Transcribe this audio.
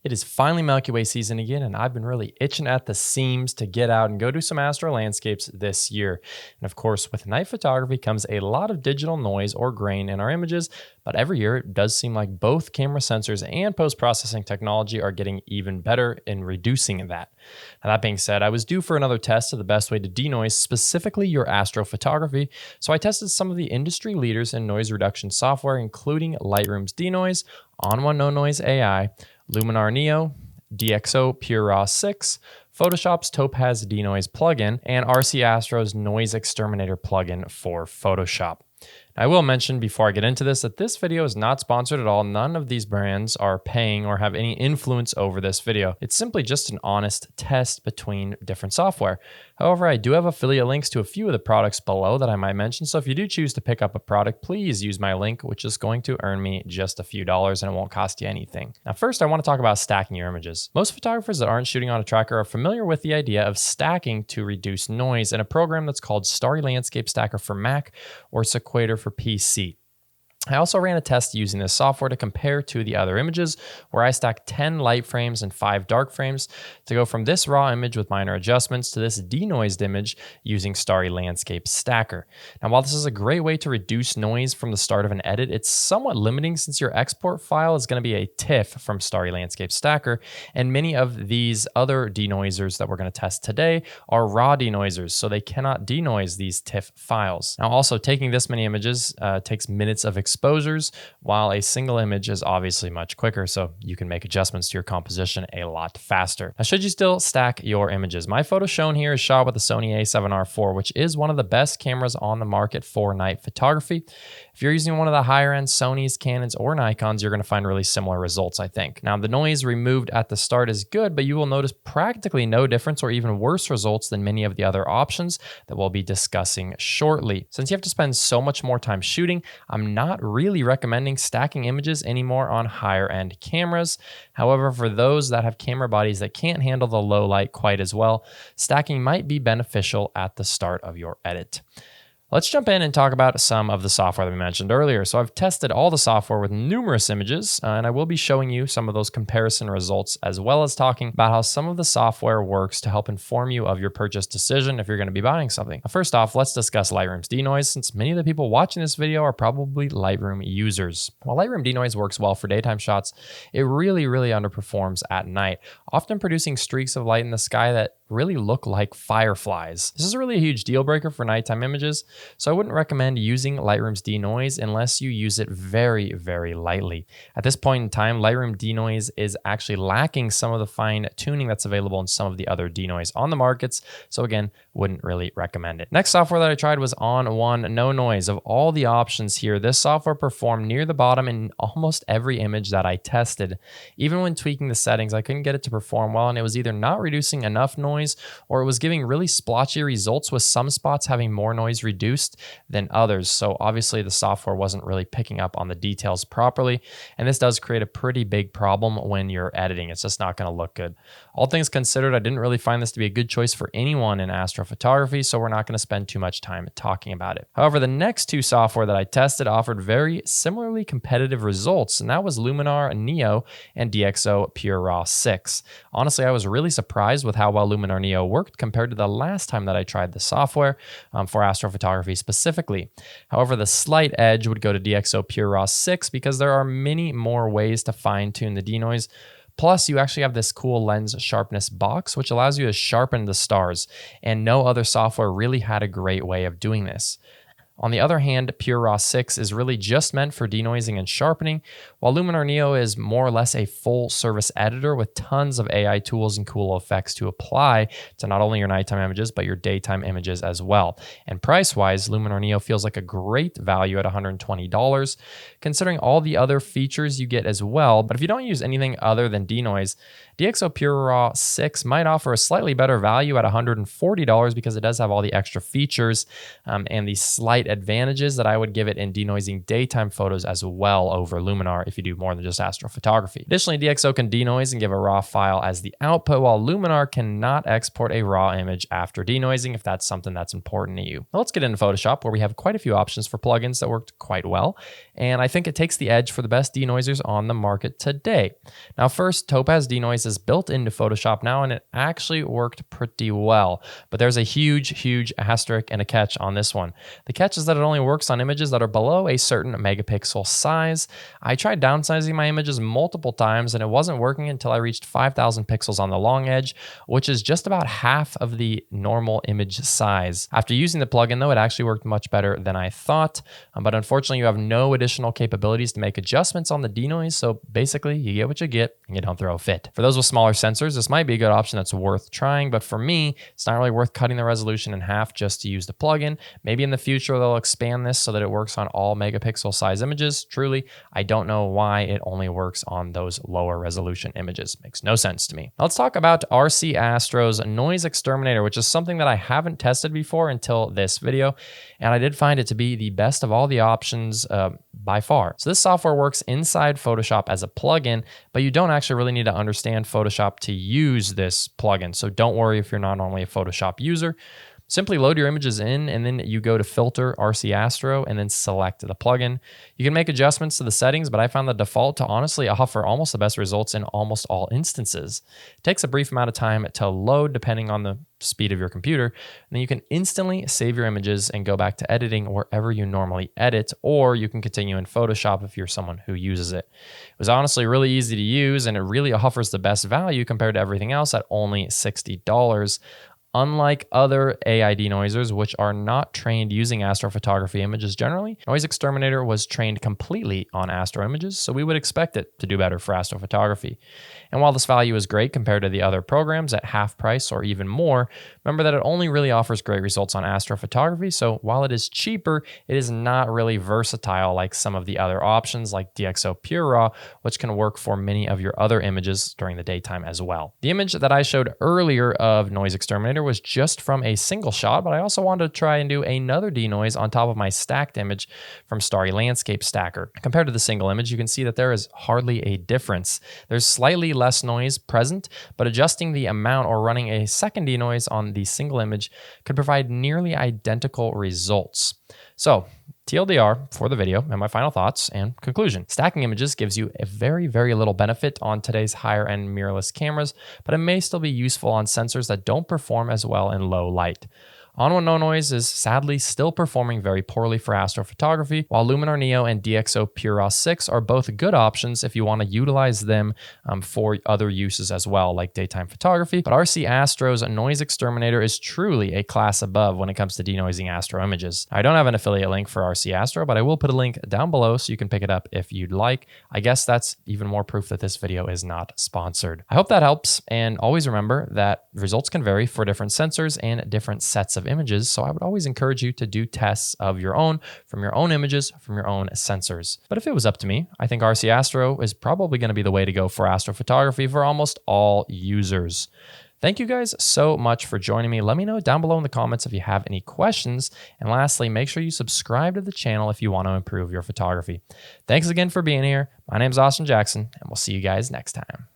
It is finally Milky Way season again, and I've been really itching at the seams to get out and go do some astro landscapes this year. And of course, with night photography comes a lot of digital noise or grain in our images, but every year it does seem like both camera sensors and post-processing technology are getting even better in reducing that. Now, that being said, I was due for another test of the best way to denoise specifically your astrophotography, so I tested some of the industry leaders in noise reduction software, including Lightroom's Denoise, ON1 NoNoise AI, Luminar Neo, DxO PureRAW 6, Photoshop's Topaz Denoise plugin, and RCAstro's NoiseXTerminator plugin for Photoshop. I will mention before I get into this that this video is not sponsored at all. None of these brands are paying or have any influence over this video. It's simply just an honest test between different software. However, I do have affiliate links to a few of the products below that I might mention. So if you do choose to pick up a product, please use my link, which is going to earn me just a few dollars and it won't cost you anything. Now, first, I want to talk about stacking your images. Most photographers that aren't shooting on a tracker are familiar with the idea of stacking to reduce noise in a program that's called StarryLandscapeStacker for Mac or Sequator for PC. I also ran a test using this software to compare to the other images where I stacked 10 light frames and 5 dark frames to go from this raw image with minor adjustments to this denoised image using StarryLandscapeStacker. Now, while this is a great way to reduce noise from the start of an edit, it's somewhat limiting since your export file is going to be a TIFF from StarryLandscapeStacker, and many of these other denoisers that we're going to test today are raw denoisers, so they cannot denoise these TIFF files. Now, also taking this many images takes minutes of exposures, while a single image is obviously much quicker, so you can make adjustments to your composition a lot faster. Now, should you still stack your images? My photo shown here is shot with the Sony a7R IV, which is one of the best cameras on the market for night photography. If you're using one of the higher end Sonys, Canons, or Nikons, you're going to find really similar results, I think. Now, the noise removed at the start is good, but you will notice practically no difference or even worse results than many of the other options that we'll be discussing shortly. Since you have to spend so much more time shooting, I'm not really recommending stacking images anymore on higher end cameras. However, for those that have camera bodies that can't handle the low light quite as well, stacking might be beneficial at the start of your edit. Let's jump in and talk about some of the software that we mentioned earlier. So I've tested all the software with numerous images, and I will be showing you some of those comparison results, as well as talking about how some of the software works to help inform you of your purchase decision if you're going to be buying something. Now, first off, let's discuss Lightroom's Denoise, since many of the people watching this video are probably Lightroom users. While Lightroom Denoise works well for daytime shots, it really underperforms at night, often producing streaks of light in the sky that really look like fireflies. This is really a huge deal breaker for nighttime images, so I wouldn't recommend using Lightroom's Denoise unless you use it very lightly. At this point in time, Lightroom Denoise is actually lacking some of the fine tuning that's available in some of the other denoise on the markets, so again, wouldn't really recommend it. Next software that I tried was ON1 NoNoise. Of all the options here, this software performed near the bottom in almost every image that I tested. Even when tweaking the settings, I couldn't get it to perform well, and it was either not reducing enough noise or it was giving really splotchy results, with some spots having more noise reduced than others. So obviously the software wasn't really picking up on the details properly, and this does create a pretty big problem when you're editing. It's just not going to look good. All things considered, I didn't really find this to be a good choice for anyone in astrophotography, so we're not going to spend too much time talking about it. However, the next two software that I tested offered very similarly competitive results, and that was Luminar Neo and DxO PureRAW 6. Honestly, I was really surprised with how well Luminar Neo worked compared to the last time that I tried the software for astrophotography specifically. However, the slight edge would go to DxO PureRAW 6 because there are many more ways to fine-tune the denoise. Plus, you actually have this cool lens sharpness box, which allows you to sharpen the stars, and no other software really had a great way of doing this. On the other hand, PureRAW 6 is really just meant for denoising and sharpening, while Luminar Neo is more or less a full-service editor with tons of AI tools and cool effects to apply to not only your nighttime images, but your daytime images as well. And price-wise, Luminar Neo feels like a great value at $120, considering all the other features you get as well. But if you don't use anything other than denoise, DxO PureRAW 6 might offer a slightly better value at $140 because it does have all the extra features and the slight advantages that I would give it in denoising daytime photos as well over Luminar if you do more than just astrophotography. Additionally, DxO can denoise and give a raw file as the output, while Luminar cannot export a raw image after denoising if that's something that's important to you. Now let's get into Photoshop, where we have quite a few options for plugins that worked quite well. and I think it takes the edge for the best denoisers on the market today. Now first, Topaz Denoise is built into Photoshop now, and it actually worked pretty well, but there's a huge asterisk and a catch on this one. The catch is that it only works on images that are below a certain megapixel size. I tried downsizing my images multiple times and it wasn't working until I reached 5,000 pixels on the long edge, which is just about half of the normal image size. After using the plugin though, it actually worked much better than I thought, but unfortunately you have no additional capabilities to make adjustments on the denoise, so basically you get what you get and you don't throw a fit. For those with smaller sensors, this might be a good option that's worth trying, but for me, it's not really worth cutting the resolution in half just to use the plugin. Maybe in the future they'll expand this so that it works on all megapixel size images. Truly, I don't know why it only works on those lower resolution images. Makes no sense to me. Now let's talk about RCAstro's NoiseXTerminator, which is something that I haven't tested before until this video, and I did find it to be the best of all the options by far. So this software works inside Photoshop as a plugin, but you don't actually really need to understand Photoshop to use this plugin. So don't worry if you're not normally a Photoshop user. Simply load your images in, and then you go to Filter, RCAstro, and then select the plugin. You can make adjustments to the settings, but I found the default to honestly offer almost the best results in almost all instances. It takes a brief amount of time to load depending on the speed of your computer, and then you can instantly save your images and go back to editing wherever you normally edit, or you can continue in Photoshop if you're someone who uses it. It was honestly really easy to use, and it really offers the best value compared to everything else at only $60. Unlike other AI denoisers, which are not trained using astrophotography images generally, NoiseXTerminator was trained completely on astro images, so we would expect it to do better for astrophotography. And while this value is great compared to the other programs at half price or even more, remember that it only really offers great results on astrophotography, so while it is cheaper, it is not really versatile like some of the other options like DxO PureRAW, which can work for many of your other images during the daytime as well. The image that I showed earlier of NoiseXTerminator was just from a single shot, but I also wanted to try and do another denoise on top of my stacked image from StarryLandscapeStacker. Compared to the single image, you can see that there is hardly a difference. There's slightly less noise present, but adjusting the amount or running a second denoise on the single image could provide nearly identical results. So, TLDR for the video and my final thoughts and conclusion. Stacking images gives you a very little benefit on today's higher end mirrorless cameras, but it may still be useful on sensors that don't perform as well in low light. ON1 NoNoise is sadly still performing very poorly for astrophotography, while Luminar Neo and DxO PureRAW 6 are both good options if you want to utilize them for other uses as well, like daytime photography. But RCAstro's NoiseXTerminator is truly a class above when it comes to denoising astro images. I don't have an affiliate link for RCAstro, but I will put a link down below so you can pick it up if you'd like. I guess that's even more proof that this video is not sponsored. I hope that helps, and always remember that results can vary for different sensors and different sets of images, so I would always encourage you to do tests of your own, from your own images, from your own sensors. But if it was up to me, I think RCAstro is probably going to be the way to go for astrophotography for almost all users. Thank you guys so much for joining me. Let me know down below in the comments if you have any questions. And lastly, make sure you subscribe to the channel if you want to improve your photography. Thanks again for being here. My name is Austin Jackson, and we'll see you guys next time.